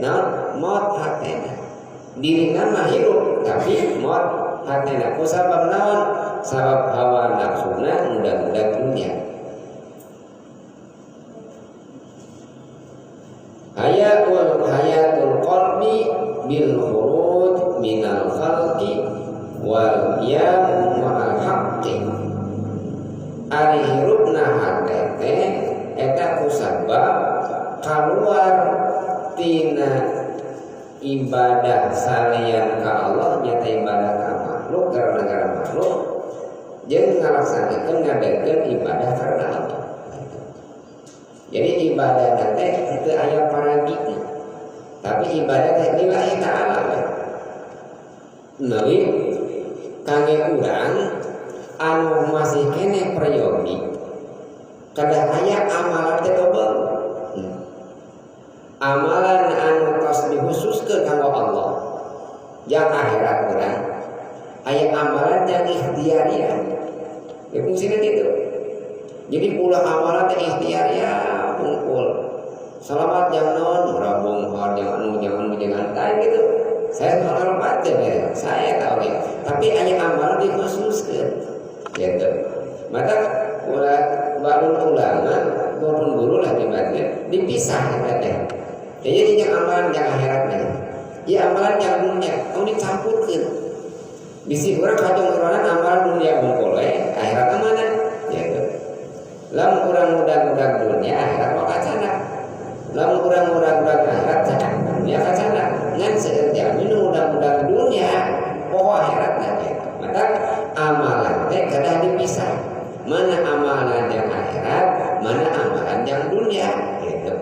naon maut hatena dirina mah hirup tapi maut hatena ku sabab naon sabab hawa nafsuna mudah-mudah dunia hayatul qalbi bil khuruj minal khalqi wal qiyam ma'al haqqi ari hirupna hate eta kusabab keluar tina ibadah salian ka Allah nyata ibadah ka makhluk gara-gara makhluk jeung ngalaksanakeun ngadekeun ibadah karena Allah. Jadi ibadah teh itu aya paragitna. Tapi ibadah teh lillahi ta'ala. Nabi kangge urang anu masih kene prayogi kada aya amalan teh dobel. Amalan anu tos dikhususkeun kanggo Allah. Yang akhirat urang aya amalan yang ikhtiariah. Ya fungsina gitu. Jadi pula amalan teh ikhtiariah mungkul. Salamat yang non, rabung hal yang anu jangan gitu. Saya kalau baca ya, saya tahu ya. Tapi hanya amalan dikhususkan, gitu. Maka baru ulama, maupun guru lah dibaca, dipisah katanya. Jadi yang amalan yang akhiratnya, ya amalan yang dunia, kamu dicampurkan. Bisi orang kacau orang amalan dunia mungkul, akhirat mana? Gitu. Lam kurang mudah dunia, akhirat mau kacana. Lam kurang akhirat cana, dunia kacana. Ngan sekerja minum mudah dunia, pokok akhirat aja. Maka amalan teh kada dipisah. Mana amalan yang akhirat, mana amalan yang dunia, gitu.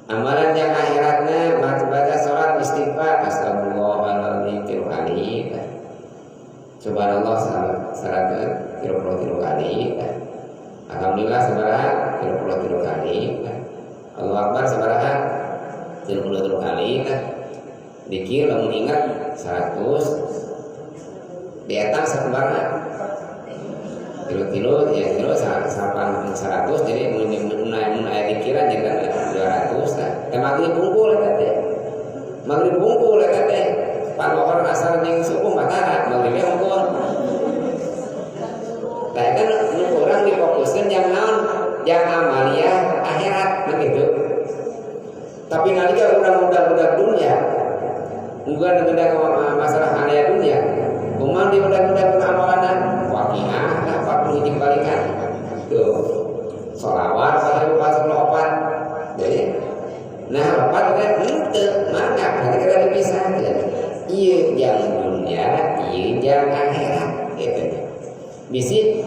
Amalan yang akhiratnya baca salat istighfar, astagfirullahaladzim 3 kali. Subhanallah 133 kali. Alhamdulillah sabaraha 33 kali. Allahu Akbar sabaraha 33 kali. Dikir lamun ingat 100. Dietang sabaraha kilo ya kilo 100 jadi mun aya dikiran jadi 200 teh maghrib bungkul eta teh pan asar jeung subuh matara maghrib bungkul teh kan urang difokuskeun jang naon jang amalia akhirat begitu tapi nalika urang budak-budak dunia muga ngeundak masalah area dunia kumaha di budak-budak amalan waqiah hiji balikan tuh sholawat 1024 jadi nah 4 kan henteu mangga nanti kita dipisah ieu jang dunia ieu jang akhirat gitu bisi